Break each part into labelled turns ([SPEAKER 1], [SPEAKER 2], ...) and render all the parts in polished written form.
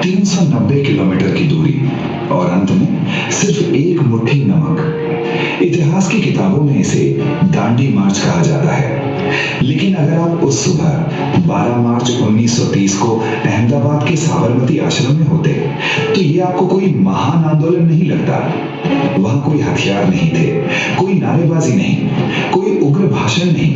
[SPEAKER 1] 390 kilometre की दूरी और अंत में सिर्फ एक मुट्ठी नमक। इतिहास की किताबों में इसे दांडी मार्च कहा जाता है। लेकिन अगर आप उस सुबह 12 मार्च 1930 को अहमदाबाद के साबरमती आश्रम में होते तो ये आपको कोई महान आंदोलन नहीं लगता। वहां कोई हथियार नहीं थे, कोई नारेबाजी नहीं, कोई उग्र भाषण नहीं,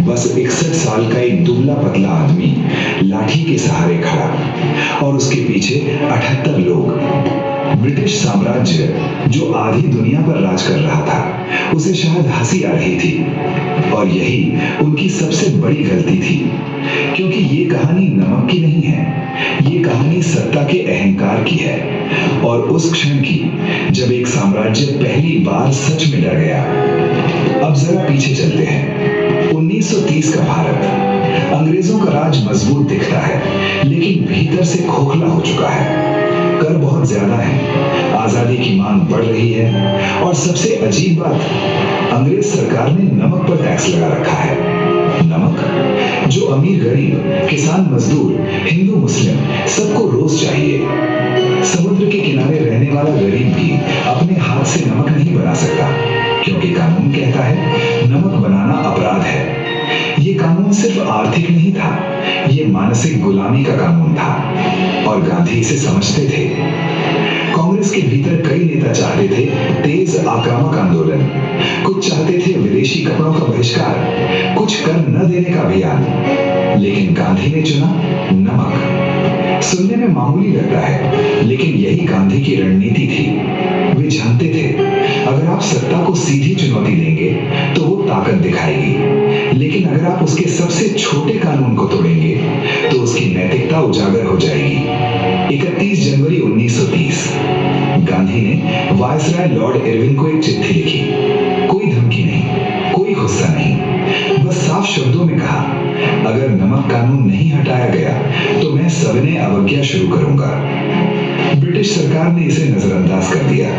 [SPEAKER 1] बस 61 साल का एक दुबला पतला आदमी लाठी के सहारे खड़ा और उसके पीछे 78 लोग। ब्रिटिश साम्राज्य जो आधी दुनिया पर राज कर रहा था उसे शायद हंसी आ रही थी और यही उनकी सबसे बड़ी गलती थी, क्योंकि ये कहानी नमक की नहीं है, ये कहानी सत्ता के अहंकार की है और उस क्षण की जब एक साम्राज्य पहली बार सच में डर गया। अब जरा पीछे चलते हैं। 1930 का भारत, अंग्रेजों का राज मजबूत दिखता है लेकिन भीतर से खोखला हो चुका है। कर बहुत ज्यादा है, आजादी की मांग बढ़ रही है और सबसे अजीब बात, अंग्रेज सरकार ने नमक पर टैक्स लगा रखा है। नमक जो अमीर गरीब, किसान मजदूर, हिंदू मुस्लिम सबको रोज चाहिए। समुद्र के किनारे रहने वाला गरीब भी अपने हाथ से नमक नहीं बना सकता, क्योंकि कानून कहता है नमक बनाना अपराध है। ये कानून सिर्फ आर्थिक नहीं था, ये मानसिक गुलामी का कानून था और गांधी इसे समझते थे। कांग्रेस के भीतर कई नेता चाहते थे तेज आक्रामक आंदोलन, कुछ चाहते थे विदेशी कपड़ों का बहिष्कार, कुछ कर न देने का अभियान, लेकिन गांधी ने चुना नमक। सुनने में मामूली लगता है लेकिन यही गांधी की रणनीति थी। वे जानते थे अगर आप सत्ता को सीधी चुनौती देंगे तो वो ताकत दिखाएगी, लेकिन अगर आप उसके सबसे छोटे कानून को तोड़ेंगे तो उसकी नैतिकता उजागर हो जाएगी। 31 जनवरी 1930 गांधी ने वायसराय लॉर्ड इरविन को एक चिट्ठी लिखी। कोई धमकी नहीं, कोई गुस्सा नहीं, बस साफ शब्दों में कहा, अगर नमक कानून नहीं हटाया गया तो मैं सविनय अवज्ञा शुरू करूंगा। ब्रिटिश सरकार ने इसे नजरअंदाज कर दिया।